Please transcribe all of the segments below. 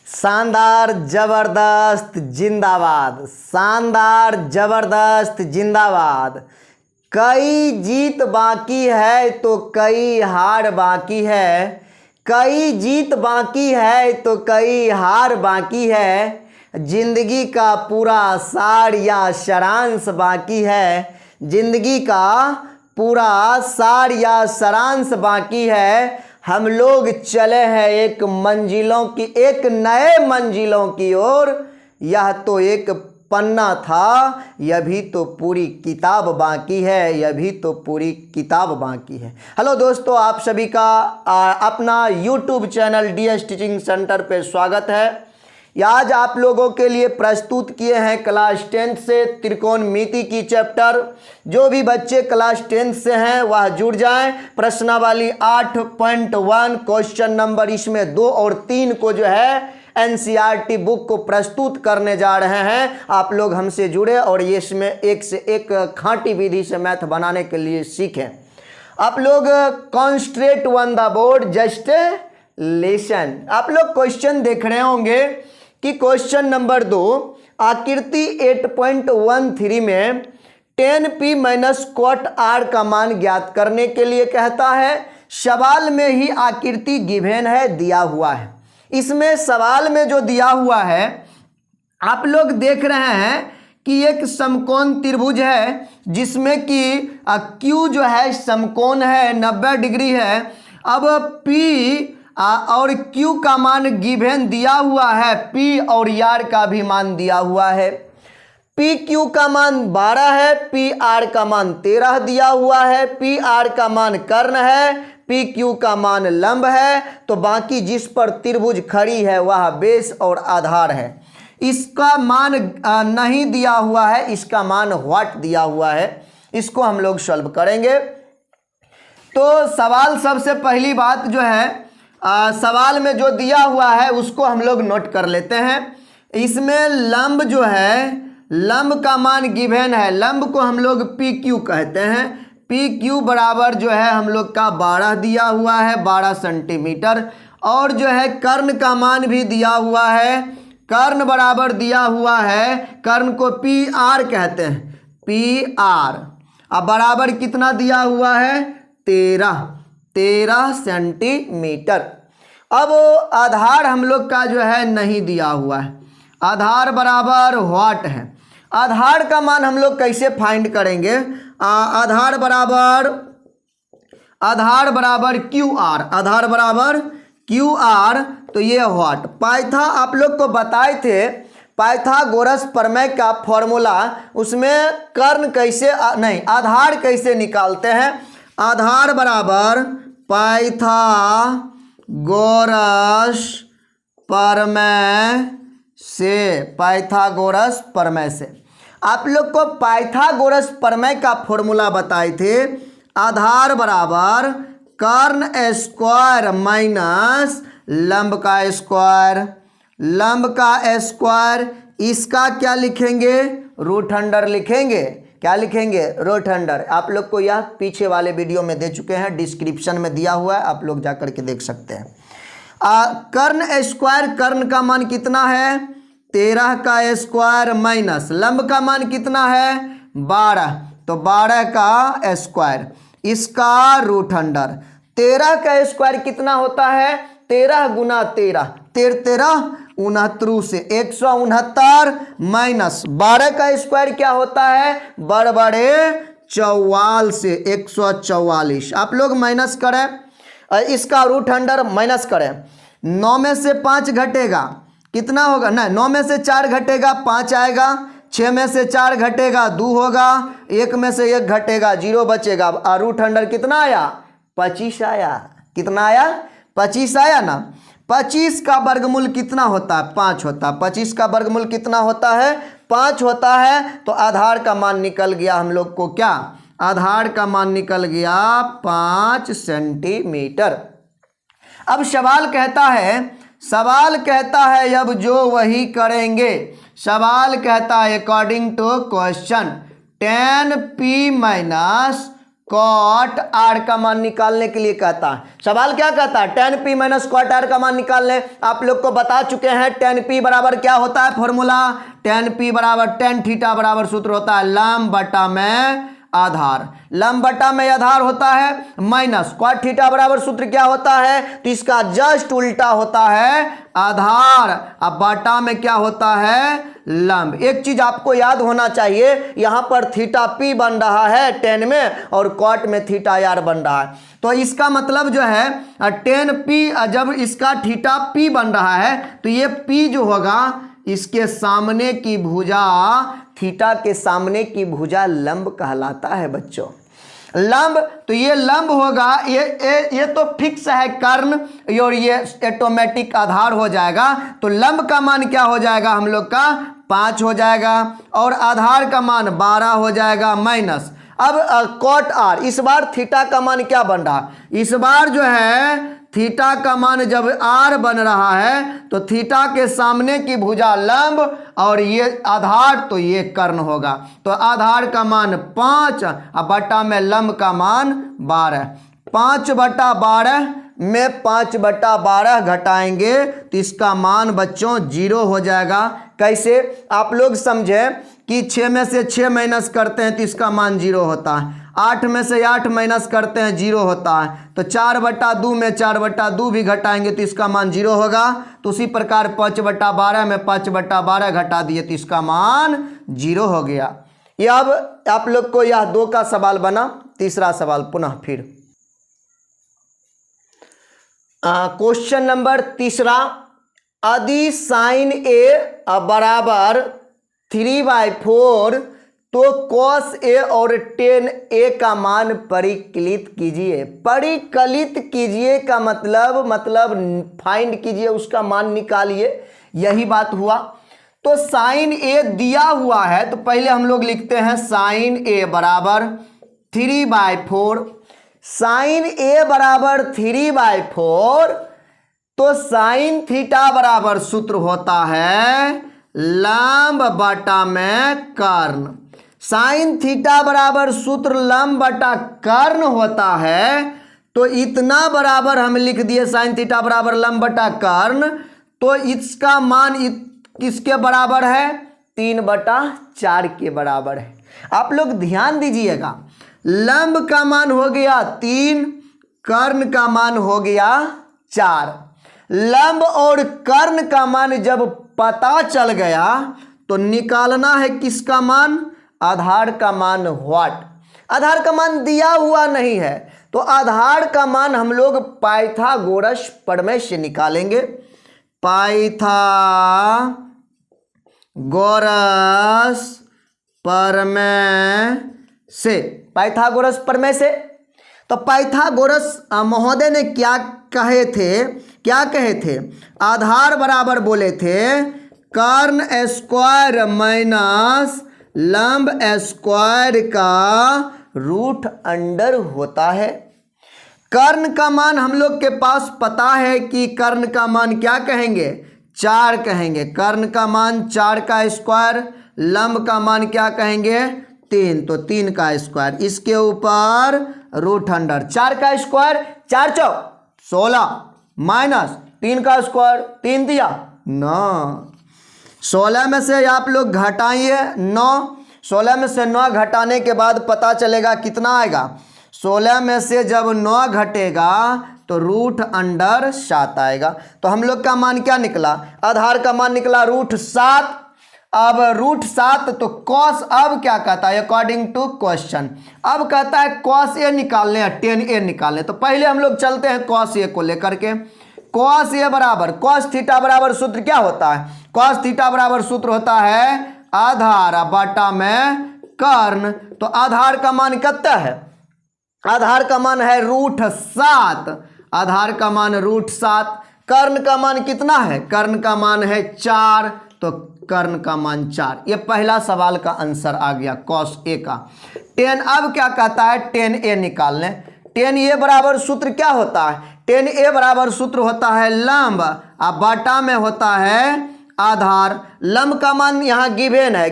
शानदार जबरदस्त जिंदाबाद, शानदार जबरदस्त जिंदाबाद। कई जीत बाकी है तो कई हार बाकी है, कई जीत बाकी है तो कई हार बाकी है। जिंदगी का पूरा सार या सारांश बाकी है, जिंदगी का पूरा सार या सारांश बाकी है। हम लोग चले हैं एक नए मंजिलों की ओर। यह तो एक पन्ना था, यह भी तो पूरी किताब बाकी है, यह भी तो पूरी किताब बाकी है। हेलो दोस्तों, आप सभी का अपना YouTube channel DS teaching centre पे स्वागत है। आज आप लोगों के लिए प्रस्तुत किए हैं क्लास 10 से त्रिकोणमिति की चैप्टर। जो भी बच्चे क्लास 10 से हैं वह जुड़ जाएं। प्रश्नावली 8.1 क्वेश्चन नंबर इसमें 2 और 3 को जो है NCERT बुक को प्रस्तुत करने जा रहे हैं। आप लोग हमसे जुड़े और ये इसमें एक से एक खाँटी विधि से मैथ बनाने के लिए सीखें। आप लोग concentrate on the board, just listen. आप लोग क्वेश्चन देख रहे होंगे कि क्वेश्चन नंबर 2 आकृति 8.13 में 10p माइनस क्वाट r का मान ज्ञात करने के लिए कहता है। सवाल में ही आकृति गिवन है, दिया हुआ है। इसमें सवाल में जो दिया हुआ है आप लोग देख रहे हैं कि एक समकोण त्रिभुज है जिसमें कि Q जो है समकोण है, 90 डिग्री है। अब P और Q का मान गिवन दिया हुआ है, P और R का भी मान दिया हुआ है। PQ का मान 12 है, PR का मान 13 दिया हुआ है। PR का मान कर्ण है, PQ का मान लंब है। तो बाकी जिस पर त्रिभुज खड़ी है वह बेस और आधार है। इसका मान नहीं दिया हुआ है, इसका मान व्हाट दिया हुआ है। इसको हम लोग सॉल्व करेंगे। तो सवाल सबसे पहली बात जो है सवाल में जो दिया हुआ है उसको हम लोग नोट कर लेते हैं। इसमें लंब जो है, लंब का मान गिवन है, लंब को हम लोग PQ कहते हैं। PQ बराबर जो है हम लोग का 12 दिया हुआ है, 12 सेंटीमीटर। और जो है कर्ण का मान भी दिया हुआ है, कर्ण बराबर दिया हुआ है, कर्ण को PR कहते हैं, PR। अब बराबर कितना दिया हुआ है, 13 सेंटीमीटर। अब आधार हम लोग का जो है नहीं दिया हुआ है, आधार बराबर व्हाट है। आधार का मान हम लोग कैसे फाइंड करेंगे, आधार बराबर QR, आधार बराबर QR। तो ये व्हाट पाइथा आप लोग को बताए थे, पाइथागोरस प्रमेय का फॉर्मूला, उसमें कर्ण कैसे नहीं आधार कैसे निकालते हैं। आधार बराबर पाइथागोरस प्रमेय से, पाइथागोरस प्रमेय से। आप लोग को पाइथागोरस प्रमेय का फॉर्मूला बताए थे। आधार बराबर कर्ण स्क्वायर माइनस लंब का स्क्वायर, लंब का स्क्वायर। इसका क्या लिखेंगे, रूट अंडर लिखेंगे। क्या लिखेंगे, रूट अंडर। आप लोग को यह पीछे वाले वीडियो में दे चुके हैं, डिस्क्रिप्शन में दिया हुआ है, आप लोग जा करके देख सकते हैं। कर्ण स्क्वायर, कर्ण का मान कितना है, 13 का स्क्वायर माइनस लंब का मान कितना है, 12, तो 12 का स्क्वायर, इसका रूट अंडर। 13 का स्क्वायर कितना होता है, 13 गुना 13, 13 69 से 169 माइनस 12 का स्क्वायर क्या होता है, बड़े 44 से 144। आप लोग माइनस करें, इसका रूट अंडर माइनस करें। 9 में से 5 घटेगा, कितना होगा, नहीं 9 में से 4 घटेगा 5 आएगा, 6 में से 4 घटेगा 2 होगा, 1 में से 1 घटेगा 0 बचेगा। रूट अंडर कितना आया, 25 आया। कितना आया, 25 आया ना। 25 का वर्गमूल कितना होता है, 5 होता है। 25 का वर्गमूल कितना होता है, 5 होता है। तो आधार का मान निकल गया हम लोग को, क्या, आधार का मान निकल गया 5 सेंटीमीटर। अब सवाल कहता है अब जो वही करेंगे। सवाल कहता है according to question 10p minus cot r का मान निकालने के लिए कहता है। सवाल क्या कहता है, tan p minus cot r का मान निकालने। आप लोग को बता चुके हैं tan p बराबर क्या होता है फॉर्मूला, tan p बराबर tan थीटा बराबर सूत्र होता है लंब बटा में आधार, लंब बटा में आधार होता है, माइनस कॉट थीटा बराबर सूत्र क्या होता है, तो इसका जस्ट उल्टा होता है आधार, अब बटा में क्या होता है लंब। एक चीज आपको याद होना चाहिए, यहां पर थीटा p बन रहा है tan में और कॉट में थीटा r बन रहा है, तो इसका मतलब जो है tan p, जब इसका थीटा p बन रहा है तो ये p जो होगा इसके सामने की भुजा, थीटा के सामने की भुजा लंब कहलाता है बच्चों, लंब। तो ये लंब होगा, ये तो फिक्स है कर्ण और ये ऑटोमेटिक आधार हो जाएगा, तो लंब का मान क्या हो जाएगा हम लोग का 5 हो जाएगा और आधार का मान 12 हो जाएगा माइनस। अब कॉट आर, इस बार थीटा का मान क्या बन रहा, इस बार जो है थीटा का मान जब आर बन रहा है तो थीटा के सामने की भुजा लंब और ये आधार, तो ये कर्ण होगा, तो आधार का मान 5 और बटा में लंब का मान 12, 5/12 में 5/12 घटाएंगे तो इसका मान बच्चों 0 हो जाएगा। कैसे, आप लोग समझे कि 6 में से 6 माइनस करते हैं तो इसका मान 0 होता है, 8 में से 8 माइनस करते हैं 0 होता है, तो 4/2 में 4/2 भी घटाएंगे तो इसका मान 0 होगा। तो उसी प्रकार 5/12 में 5/12 घटा दिए तो इसका मान 0 हो गया। ये अब आप लोग को यह 2 का सवाल बना। तीसरा सवाल पुनः फिर क्वेश्चन नंबर तीसरा, यदि साइन ए बराबर 3/4 तो cos a और tan a का मान परिकलित कीजिए। परिकलित कीजिए का मतलब फाइंड कीजिए, उसका मान निकालिए, यही बात हुआ। तो साइन a दिया हुआ है तो पहले हम लोग लिखते हैं साइन a बराबर 3/4, साइन a बराबर 3/4, तो साइन थीटा बराबर सूत्र होता है लंब बटा में कर्ण, साइन थीटा बराबर सूत्र लंब बटा कर्ण होता है, तो इतना बराबर हम लिख दिए साइन थीटा बराबर लंब बटा कर्ण, तो इसका मान किसके बराबर है 3/4 के बराबर है। आप लोग ध्यान दीजिएगा, लंब का मान हो गया 3, कर्ण का मान हो गया 4। लंब और कर्ण का मान जब पता चल गया तो निकालना है किसका मान, आधार का मान। व्हाट, आधार का मान दिया हुआ नहीं है तो आधार का मान हम लोग पाइथागोरस प्रमेय से निकालेंगे। पाइथागोरस प्रमेय से, पाइथागोरस प्रमेय से। तो पाइथागोरस महोदय ने क्या कहे थे, आधार बराबर बोले थे कर्ण स्क्वायर माइनस लंब स्क्वायर का रूट अंडर होता है। कर्ण का मान हम लोग के पास पता है कि कर्ण का मान क्या कहेंगे 4 कहेंगे, कर्ण का मान 4 का स्क्वायर, लंब का मान क्या कहेंगे 3, तो 3 का स्क्वायर, इसके ऊपर रूट अंडर 4 का स्क्वायर 4 चौक 16 माइनस 3 का स्क्वायर 3 दिया 9, 16 में से आप लोग घटाइए 9, 16 में से 9 घटाने के बाद पता चलेगा कितना आएगा, 16 में से जब 9 घटेगा तो रूट अंडर 7 आएगा। तो हम लोग का मान क्या निकला, आधार का मान निकला √7। अब √7 तो cos अब क्या कहता है अकॉर्डिंग टू क्वेश्चन, अब कहता है cos a निकालने हैं tan a निकालने। तो पहले हम लोग चलते हैं cos a को लेकर के। cos a बराबर cos थीटा बराबर सूत्र क्या होता है, cos थीटा बराबर सूत्र होता है आधार बटा में कर्ण। तो आधार का मान कितना है, आधार का मान है √7, आधार का मान √7। कर्ण का मान कितना है, कर्ण का मान है 4, तो कर्ण का मान 4। ये पहला सवाल का आंसर आ गया cos a का। tan अब क्या कहता है tan a निकालने। tan a बराबर सूत्र क्या होता है, tan a बराबर सूत्र होता है लंब और बटा में होता है आधार। लंब का मान यहाँ गिवेन है,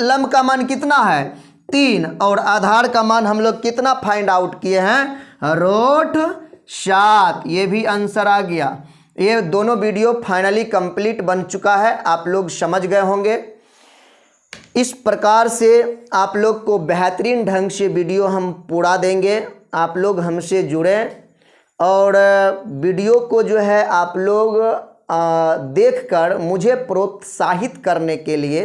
लंब का मान कितना है 3 और आधार का मान हम लोग कितना फाइंड आउट किए हैं, रूट 7। ये भी आंसर आ गया। ये दोनों वीडियो फाइनली कंप्लीट बन चुका है, आप लोग समझ गए होंगे। इस प्रकार से आप लोग को बेहतरीन ढंग से वीडियो हम पूरा देंगे। आप लोग हमसे जुड़ें और वीडियो को जो है आप लोग देखकर मुझे प्रोत्साहित करने के लिए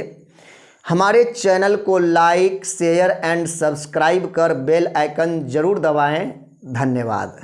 हमारे चैनल को लाइक, शेयर एंड सब्सक्राइब कर बेल आइकन ज़रूर दबाएं। धन्यवाद।